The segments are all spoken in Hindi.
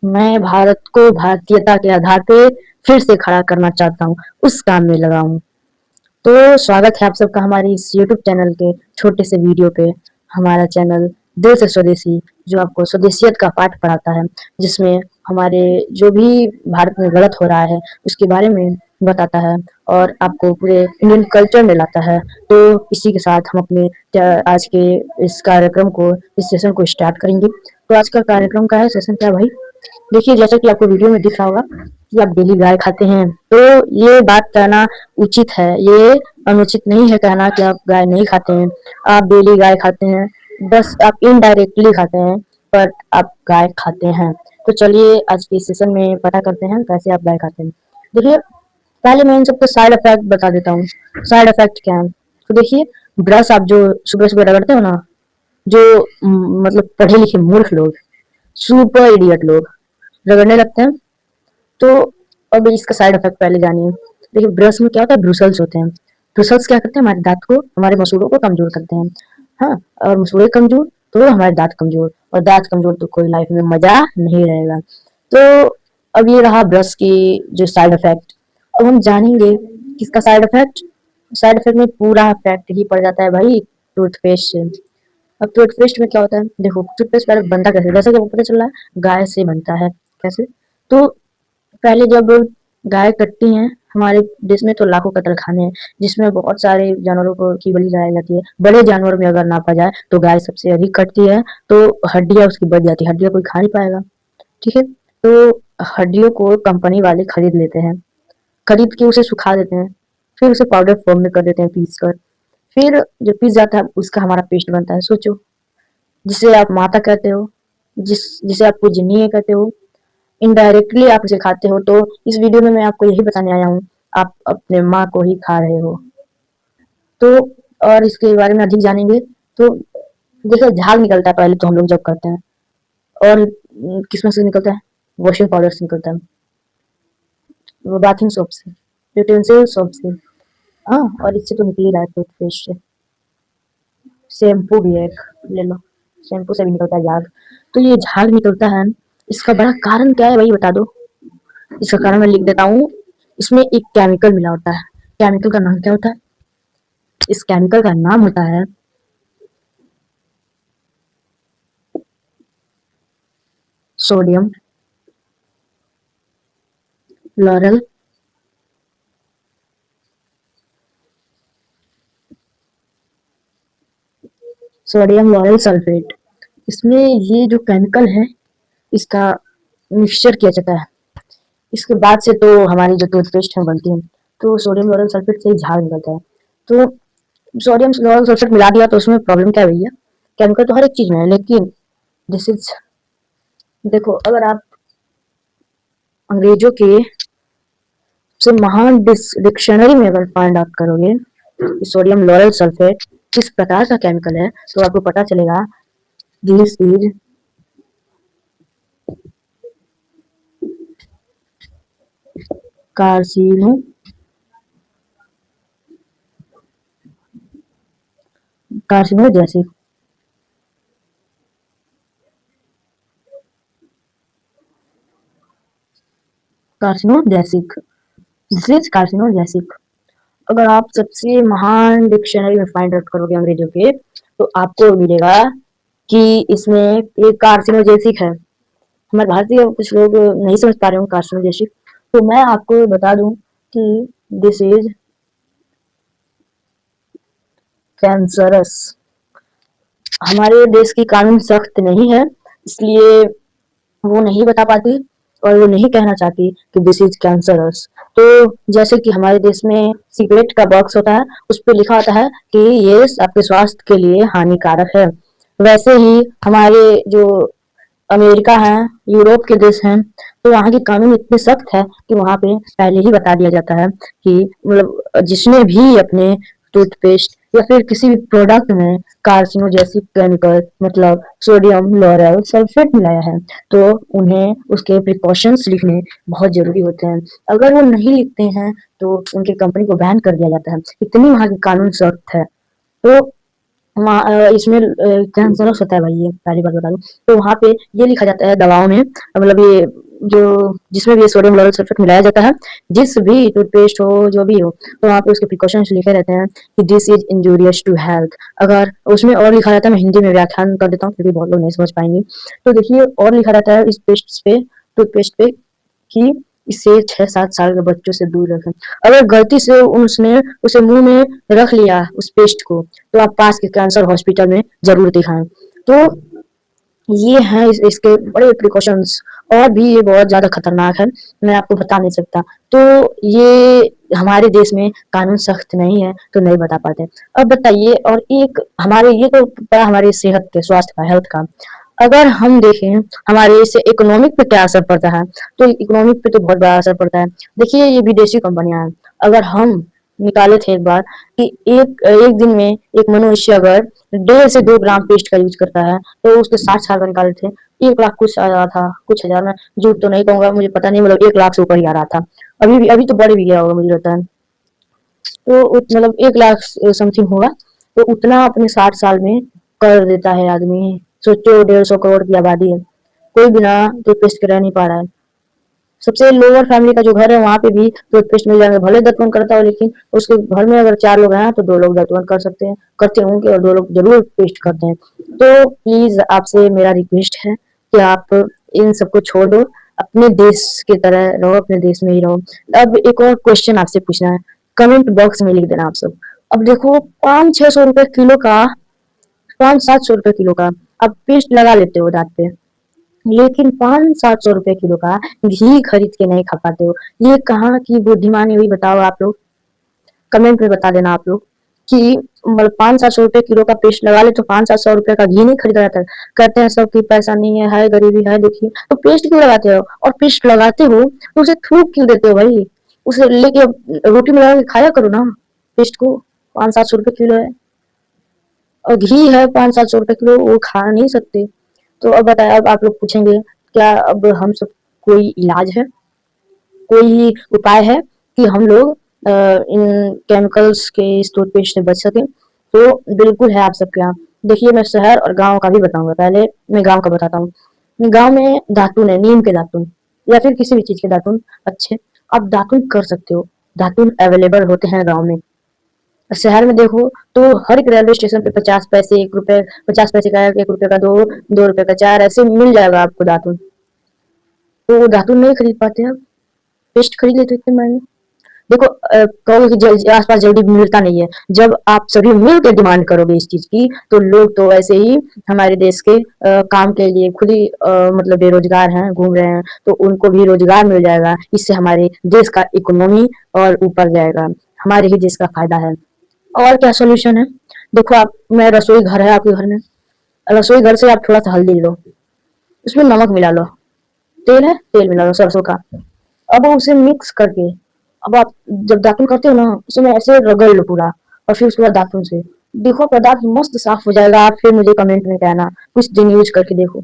मैं भारत को भारतीयता के आधार पे फिर से खड़ा करना चाहता हूँ, उस काम में लगा हूँ। तो स्वागत है आप सबका हमारी इस यूट्यूब चैनल के छोटे से वीडियो पे। हमारा चैनल दिल से स्वदेशी, जो आपको स्वदेशियत का पाठ पढ़ाता है, जिसमें हमारे जो भी भारत में गलत हो रहा है उसके बारे में बताता है और आपको पूरे इंडियन कल्चर में लाता है। तो इसी के साथ हम अपने आज के इस कार्यक्रम को, इस सेशन को स्टार्ट करेंगे। तो आज का कार्यक्रम का है सेशन क्या भाई? देखिए, जैसा कि आपको वीडियो में दिख रहा होगा कि आप डेली गाय खाते हैं, तो ये बात कहना उचित है, ये अनुचित नहीं है कहना कि आप गाय नहीं खाते हैं। आप डेली गाय खाते हैं, बस आप इनडायरेक्टली खाते हैं, पर आप गाय खाते हैं। तो चलिए आज के सेशन में पता करते हैं कैसे आप गाय खाते हैं। देखिए, पहले मैं इन सबको साइड इफेक्ट बता देता हूँ। साइड इफेक्ट क्या है? तो देखिए, ब्रश आप जो सुबह सुबह रगड़ते हो ना, जो मतलब पढ़े लिखे मूर्ख लोग, सुपर इडियट लोग रगड़ने लगते हैं। तो अब इसका साइड इफेक्ट पहले जानिए। देखिए, ब्रश में क्या होता है, ब्रुसल्स होते हैं। ब्रुसल्स क्या करते हैं, हमारे दांत को, हमारे मसूड़ों को कमजोर करते हैं। हाँ, और मसूड़े कमजोर तो हमारे दांत कमजोर, और दांत कमजोर तो कोई लाइफ में मजा नहीं रहेगा। तो अब ये रहा ब्रश की जो साइड इफेक्ट। अब हम जानेंगे किसका साइड इफेक्ट। साइड इफेक्ट में पूरा इफेक्ट ही पड़ जाता है भाई टूथपेस्ट से। अब टूथपेस्ट में क्या होता है, देखो टूथपेस्ट पहले बनता कैसे, जैसा कि आपको पता चल रहा है गाय से बनता है। कैसे? तो पहले जब गाय कटती हैं, हमारे देश में तो लाखों कत्लखाने हैं जिसमें बहुत सारे जानवरों को की बलि चढ़ाई जाती है। बड़े जानवर में अगर नापा जाए तो गाय सबसे अधिक कटती है, तो हड्डियां उसकी बढ़ जाती है, हड्डियां कोई खा नहीं पाएगा। ठीक है, तो हड्डियों को कंपनी वाले खरीद लेते हैं, खरीद के उसे सुखा देते हैं, फिर उसे पाउडर फॉर्म में कर देते हैं पीस कर। फिर जो पीस जाता है उसका हमारा पेस्ट बनता है। सोचो, जिसे आप माता कहते हो, जिसे आप पूजनीय कहते हो, इनडायरेक्टली आप उसे खाते हो। तो इस वीडियो में मैं आपको यही बताने आया हूँ, आप अपने माँ को ही खा रहे हो। तो और इसके बारे में अधिक जानेंगे तो देखिए, झाग निकलता है पहले तो हम लोग जब करते हैं, और किसमें से निकलता है, वॉशिंग पाउडर से निकलता है, वो बाथिंग सोप से, यूटेंसिल सोप से। हाँ, और इससे तो निकल ही रहा है टूथपेस्ट से। शैम्पू भी एक ले लो, शैम्पू से भी निकलता है झाग। तो ये झाग निकलता है, इसका बड़ा कारण क्या है भाई बता दो। इसका कारण मैं लिख देता हूँ, इसमें एक केमिकल मिला होता है। केमिकल का नाम क्या होता है? इस केमिकल का नाम होता है sodium lauryl sodium lauryl sulphate. इसमें ये जो केमिकल है, इसका मिक्सचर किया जाता है। इसके बाद से तो हमारी जो टूथपेस्ट है बनती है, तो सोडियम लॉरेल सल्फेट से ही झाग निकलता है। तो सोडियम लॉरेल सल्फेट मिला दिया तो उसमें प्रॉब्लम क्या है भैया? केमिकल तो हर एक चीज में है, लेकिन दिस इज, देखो अगर आप अंग्रेजों के से महान डिक्शनरी में अगर फाइंड आउट करोगे कि सोडियम लॉरेल सल्फेट किस प्रकार का केमिकल है, तो आपको पता चलेगा this is कार्सिनो carcinogenic. Carcinogenic, this is carcinogenic. अगर आप सबसे महान डिक्शनरी में फाइंड आउट करोगे अंग्रेजों के, तो आपको मिलेगा कि इसमें एक कार्सिनोजेनिक है। हमारे भारतीय कुछ लोग नहीं समझ पा रहे हो कार्सिनोजेनिक, तो मैं आपको बता दूं कि दिस इज कैंसरस। हमारे देश की कानून सख्त नहीं है, इसलिए वो नहीं बता पाती और वो नहीं कहना चाहती कि दिस इज कैंसरस। तो जैसे कि हमारे देश में सिगरेट का बॉक्स होता है, उस पर लिखा होता है कि ये आपके स्वास्थ्य के लिए हानिकारक है। वैसे ही हमारे जो अमेरिका है, यूरोप के देश हैं, तो वहाँ की कानून इतने सख्त है कि वहाँ पे पहले ही बता दिया जाता है कि मतलब जिसने भी अपने टूथपेस्ट या फिर किसी भी प्रोडक्ट में कार्सिनोजेनिक केमिकल मतलब सोडियम लॉरेल सल्फेट मिलाया है, तो उन्हें उसके प्रिकॉशंस लिखने बहुत जरूरी होते हैं। अगर वो नहीं लिखते हैं तो उनकी कंपनी को बैन कर दिया जाता है। इतनी वहाँ की कानून सख्त है। तो इसमें कैंसरस होता है भाई, ये पहली बात बता दूं। तो वहाँ पे ये लिखा जाता है दवाओं में, मतलब ये जो जिसमें भी ये सोडियम लॉरेल सल्फेट मिलाया जाता है, जिस भी टूथपेस्ट हो जो भी हो, तो वहाँ पे उसके प्रिकॉशंस लिखे रहते हैं कि this is injurious to health. अगर उसमें और लिखा रहता है, मैं हिंदी में व्याख्यान कर देता हूँ क्योंकि बहुत लोग नहीं समझ पाएंगे। तो देखिए और लिखा रहता है इस पेस्ट पे, टूथपेस्ट पे, कि इसे 6-7 साल के बच्चों से दूर रखें। अगर गलती से उसने उसे मुंह में रख लिया उस पेस्ट को, तो आप पास के कैंसर हॉस्पिटल में जरूर दिखाएं। तो ये है इसके बड़े प्रिकॉशंस, और भी ये बहुत ज्यादा खतरनाक है, मैं आपको बता नहीं सकता। तो ये हमारे देश में कानून सख्त नहीं है तो नहीं बता पाते। अब बताइए, और एक हमारे ये तो पड़ा हमारी सेहत के, स्वास्थ्य का, हेल्थ का। अगर हम देखें हमारे इससे इकोनॉमिक पे क्या असर पड़ता है, तो इकोनॉमिक पे तो बहुत बड़ा असर पड़ता है। देखिए ये विदेशी कंपनियां हैं, अगर हम निकाले थे एक बार कि एक एक दिन में एक मनुष्य अगर 1.5 से 2 ग्राम पेस्ट का यूज करता है, तो उसके 60 साल का निकाले थे 1 लाख कुछ आ रहा था, कुछ हजार में, झूठ तो नहीं कहूंगा, मुझे पता नहीं, मतलब 1 लाख से ऊपर ही आ रहा था। अभी तो बढ़ भी गया होगा मुझे लगता है। तो मतलब 1 लाख समथिंग होगा। तो उतना अपने 60 साल में कर देता है आदमी। सोचो 150 करोड़ की आबादी है, कोई बिना टूथपेस्ट के रह नहीं पा रहा है। सबसे लोअर फैमिली का जो घर है वहां पे भी टूथपेस्ट मिल जाएंगे, भले दंत करता हो, लेकिन उसके घर में अगर 4 लोग हैं तो 2 लोग दंत कर सकते हैं, करते होंगे, और 2 लोग जरूर पेस्ट करते हैं। तो प्लीज आपसे मेरा रिक्वेस्ट है कि आप इन सबको छोड़ दो, अपने देश की तरह रहो, अपने देश में ही रहो। अब एक और क्वेश्चन आपसे पूछना है, कमेंट बॉक्स में लिख देना आप सब। अब देखो 500-600 रुपए किलो का, 500-700 रुपए किलो का आप पेस्ट लगा लेते हो दांत पे, लेकिन 500-700 रुपए किलो का घी खरीद के नहीं खा पाते हो। ये कहाँ की बुद्धिमानी हुई बताओ आप लोग, कमेंट में बता देना आप लोग कि 500-700 रुपए किलो का पेस्ट लगा ले तो 500-700 रुपए का घी नहीं खरीदा जाता है। कहते हैं सब की पैसा नहीं है गरीबी है, देखिए तो पेस्ट क्यों लगाते हो, और पेस्ट लगाते हो तो उसे थूक क्यों देते हो भाई, उसे लेके रोटी में लगा के खाया करो ना पेस्ट को। 500-700 रुपए किलो है, और घी है 500-700 रुपए किलो, वो खा नहीं सकते। तो अब बताए, अब आप लोग पूछेंगे क्या अब हम सब कोई इलाज है, कोई उपाय है कि हम लोग इन केमिकल्स के इस टूथपेस्ट से बच सकें? तो बिल्कुल है आप सबके यहाँ। देखिए मैं शहर और गांव का भी बताऊंगा, पहले मैं गांव का बताता हूँ। गांव में दातुन है, नीम के दातुन, या फिर किसी भी चीज के दातुन अच्छे, आप दातुन कर सकते हो। दातुन अवेलेबल होते हैं गांव में। शहर में देखो तो हर एक रेलवे स्टेशन पे 50 पैसे, 1 रुपए, 50 पैसे का 1, 1 रुपए का दो, 2 रुपए का 4, ऐसे मिल जाएगा आपको दातुन। तो वो दातुन नहीं खरीद पाते आप, पेस्ट खरीद लेते इतने महंगे। देखो कहोगे कि आसपास जल्दी मिलता नहीं है, जब आप सभी मिल के डिमांड करोगे इस चीज की, तो लोग तो ऐसे ही हमारे देश के काम के लिए खुद ही मतलब बेरोजगार हैं, घूम रहे हैं, तो उनको भी रोजगार मिल जाएगा। इससे हमारे देश का इकोनॉमी और ऊपर जाएगा, हमारे ही देश का फायदा है। और क्या सोल्यूशन है? देखो आप, मैं रसोई घर है आपके घर में, रसोई घर से आप थोड़ा सा हल्दी लो, उसमें नमक मिला लो, तेल है तेल मिला लो सरसों का, अब उसे मिक्स करके, अब आप जब दातुन करते हो ना उसमें ऐसे रगड़ लो पूरा, और फिर उसके बाद दातुन से देखो पदार्थ मस्त साफ हो जाएगा। आप फिर मुझे कमेंट में कहना, कुछ दिन यूज करके देखो।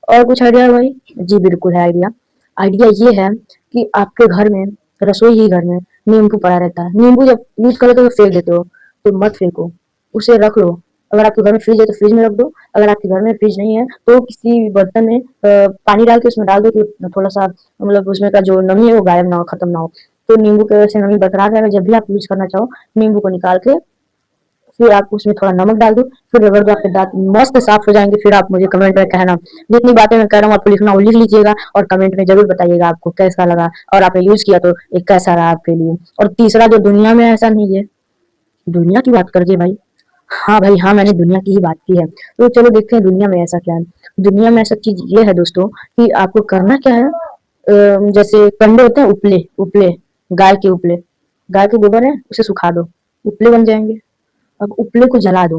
और कुछ आइडिया है भाई? जी बिल्कुल है आइडिया। आइडिया ये है कि आपके घर में, रसोई ही घर में नींबू पड़ा रहता है, नींबू जब यूज करो तो फेंक देते हो, तो मत फेंको, उसे रख लो। अगर आपके घर में फ्रिज है तो फ्रिज में रख दो, अगर आपके घर में फ्रिज नहीं है तो किसी बर्तन में पानी डाल के उसमें डाल दो कि थोड़ा सा मतलब उसमें का जो नमी है वो गायब ना हो, खत्म ना हो। तो नींबू की वजह से नमी बरकरार रहेगा, जब भी आप यूज करना चाहो नींबू को निकाल के फिर आप उसमें थोड़ा नमक डाल दो, फिर रगड़ दो, आपके दांत मस्त साफ हो जाएंगे। फिर आप मुझे कमेंट में कहना, जितनी बातें मैं कह रहा हूँ आपको लिखना, वो लिख लीजिएगा और कमेंट में जरूर बताइएगा आपको कैसा लगा, और आपने यूज किया तो एक कैसा रहा आपके लिए। और तीसरा, जो दुनिया में ऐसा नहीं है, दुनिया की बात करके भाई, हाँ भाई हाँ, मैंने दुनिया की ही बात की है। तो चलो देखते हैं दुनिया में ऐसा क्या है। दुनिया में ऐसा चीज ये है दोस्तों कि आपको करना क्या है, जैसे कंडे होते हैं, उपले उपले, गाय के उपले, गाय के गोबर है उसे सुखा दो, उपले बन जाएंगे। अब उपले को जला दो,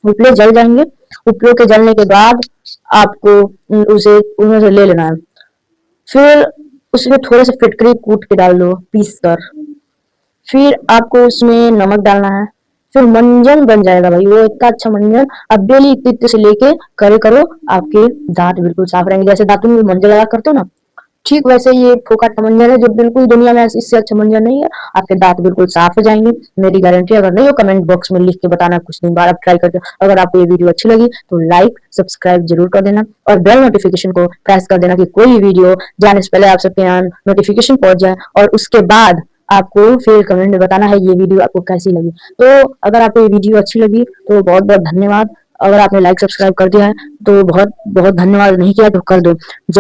उपले जल जाएंगे। उपलों के जलने के बाद आपको उसे उनमें से ले लेना है, फिर उसमें थोड़ा सा फिटकरी कूट के डाल दो पीस कर, फिर आपको उसमें नमक डालना है, फिर मंजन बन जाएगा भाई, वो इतना अच्छा मंजन। अब डेली इतने से लेके करे करो, आपके दांत बिल्कुल साफ रहेंगे। जैसे दांतों में मंजन लगा करते हो ना, ठीक वैसे ये फोकट का मंजन है जो बिल्कुल दुनिया में इससे अच्छा मंजन नहीं है। आपके दांत बिल्कुल साफ हो जाएंगे, मेरी गारंटी। अगर नहीं हो कमेंट बॉक्स में लिख के बताना, कुछ दिन बाद आप ट्राई करके। अगर आपको ये वीडियो अच्छी लगी तो लाइक सब्सक्राइब जरूर कर देना और बेल नोटिफिकेशन को प्रेस कर देना कि कोई वीडियो जाने से पहले आप सबके यहाँ नोटिफिकेशन पहुंच जाए। और उसके बाद आपको फिर कमेंट में बताना है ये वीडियो आपको कैसी लगी। तो अगर आपको ये वीडियो अच्छी लगी तो बहुत बहुत धन्यवाद। अगर आपने लाइक सब्सक्राइब कर दिया है तो बहुत बहुत धन्यवाद, नहीं किया तो कर दो। जय